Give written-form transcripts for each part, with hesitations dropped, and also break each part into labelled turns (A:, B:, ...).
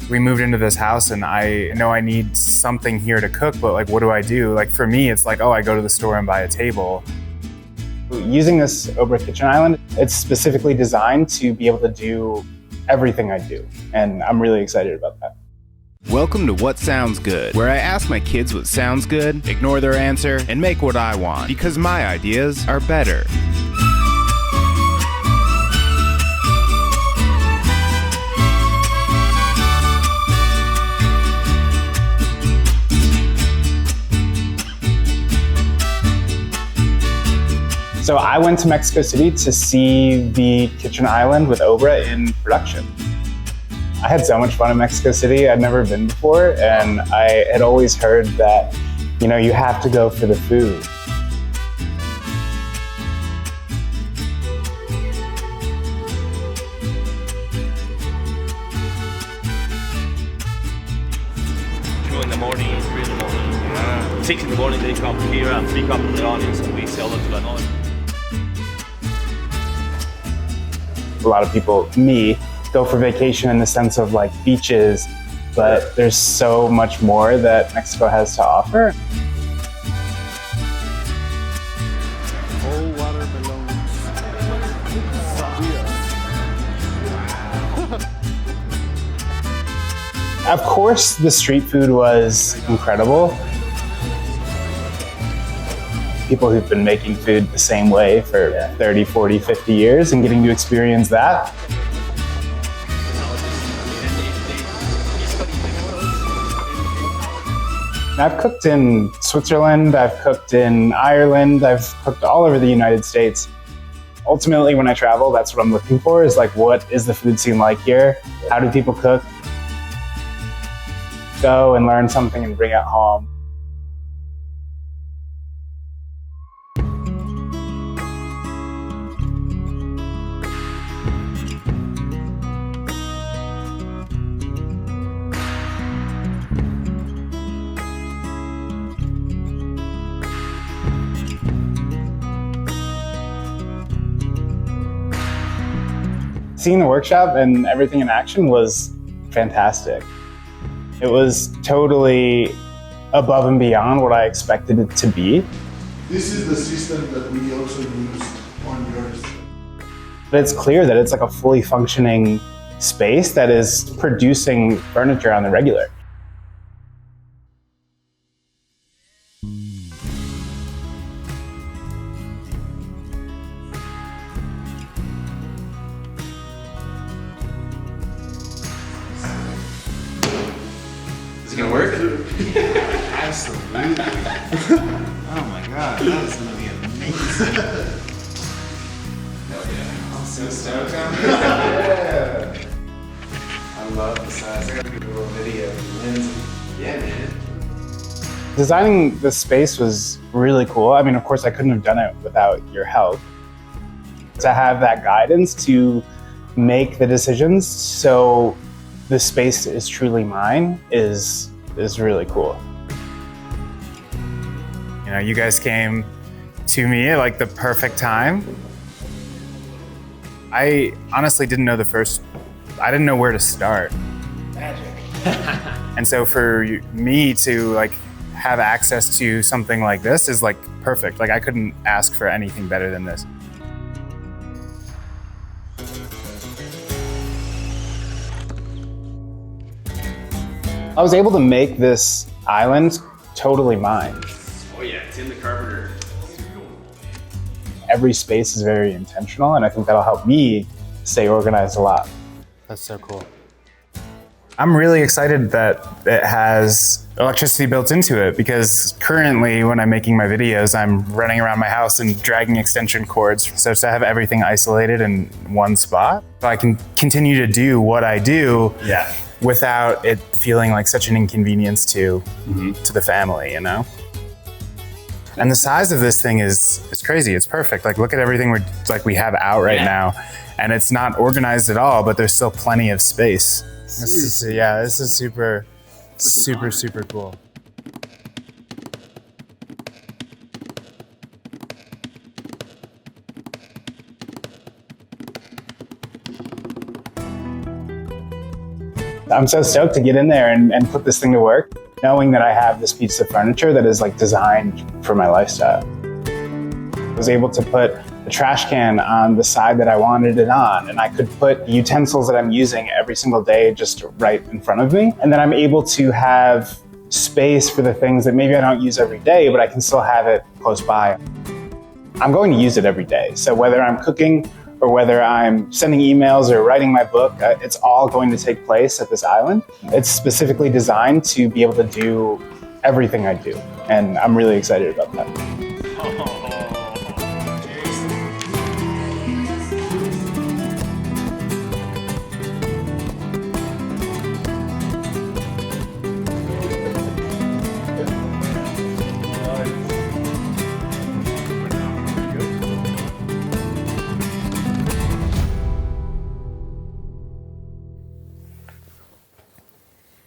A: We moved into this house and I know I need something here to cook, but like, what do I do? Like for me, it's like, oh, I go to the store and buy a table. Using this Obra kitchen island, it's specifically designed to be able to do everything I do. And I'm really excited about that.
B: Welcome to What Sounds Good, where I ask my kids what sounds good, ignore their answer, and make what I want, because my ideas are better.
A: So I went to Mexico City to see the kitchen island with Obra in production. I had so much fun in Mexico City. I'd never been before, and I had always heard that, you know, you have to go for the food.
C: In the morning, 3 in the morning, 6 in the morning, they come here and pick up the onions and we sell them to the north.
A: A lot of people, me, go for vacation in the sense of like beaches, but there's so much more that Mexico has to offer.
D: All water belongs.
A: Of course, the street food was incredible. People who've been making food the same way for 30, 40, 50 years and getting to experience that. I've cooked in Switzerland, I've cooked in Ireland, I've cooked all over the United States. Ultimately, when I travel, that's what I'm looking for, is like, what is the food scene like here? How do people cook? Go and learn something and bring it home. Seeing the workshop and everything in action was fantastic. It was totally above and beyond what I expected it to be.
E: This is the system that we also used on yours.
A: But it's clear that it's like a fully functioning space that is producing furniture on the regular.
B: Is it gonna work?
E: Absolutely.
D: Oh my god, that is gonna be amazing.
B: Hell yeah.
D: I'm so stoked on it.
B: Yeah. I love the size. I gotta do a little video. Lindsay. Yeah, man.
A: Designing this space was really cool. I mean, of course, I couldn't have done it without your help. To have that guidance to make the decisions so the space is truly mine is really cool. You know, you guys came to me at like the perfect time. I honestly didn't know I didn't know where to start.
B: Magic.
A: And so for me to like have access to something like this is like perfect. Like I couldn't ask for anything better than this. I was able to make this island totally mine.
B: Oh yeah, Tim the Carpenter.
A: Every space is very intentional, and I think that'll help me stay organized a lot. That's so cool. I'm really excited that it has electricity built into it, because currently when I'm making my videos, I'm running around my house and dragging extension cords. So to have everything isolated in one spot, so I can continue to do what I do without it feeling like such an inconvenience to the family, you know? And the size of this thing is crazy. It's perfect. Like, look at everything we have out right now, and it's not organized at all, but there's still plenty of space. This is super cool. I'm so stoked to get in there and put this thing to work, knowing that I have this piece of furniture that is like designed for my lifestyle. I was able to put the trash can on the side that I wanted it on, and I could put the utensils that I'm using every single day just right in front of me. And then I'm able to have space for the things that maybe I don't use every day, but I can still have it close by. I'm going to use it every day. So whether I'm cooking or whether I'm sending emails or writing my book, it's all going to take place at this island. It's specifically designed to be able to do everything I do. And I'm really excited about that.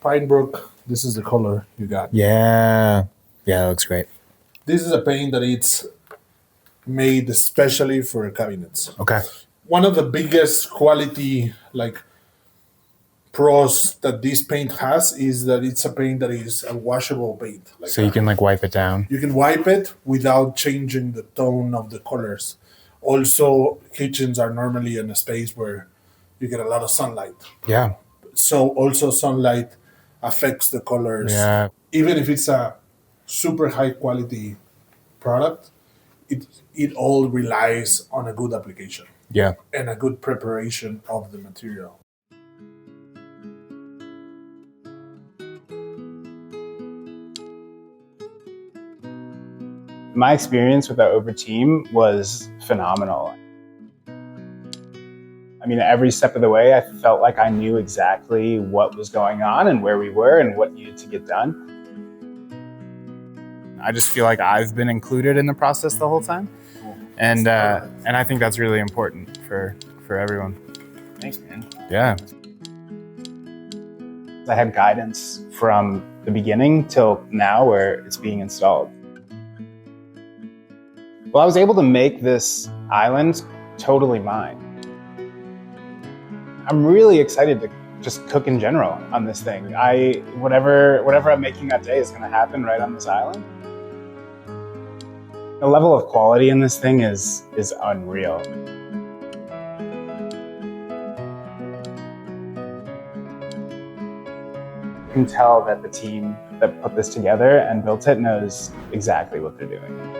E: Pinebrook, this is the color you got.
A: Yeah, that looks great.
E: This is a paint that it's made especially for cabinets.
A: Okay.
E: One of the biggest quality pros that this paint has is that it's a paint that is a washable paint.
A: So you can like wipe it down.
E: You can wipe it without changing the tone of the colors. Also, kitchens are normally in a space where you get a lot of sunlight.
A: Yeah.
E: So also sunlight affects the colors.
A: Yeah.
E: Even if it's a super high quality product, it all relies on a good application.
A: Yeah.
E: And a good preparation of the material.
A: My experience with our Obra team was phenomenal. I mean, every step of the way, I felt like I knew exactly what was going on and where we were and what needed to get done. I just feel like I've been included in the process the whole time. Cool. And I think that's really important for everyone.
C: Thanks, man.
A: Yeah. I had guidance from the beginning till now where it's being installed. Well, I was able to make this island totally mine. I'm really excited to just cook in general on this thing. Whatever I'm making that day is going to happen right on this island. The level of quality in this thing is unreal. You can tell that the team that put this together and built it knows exactly what they're doing.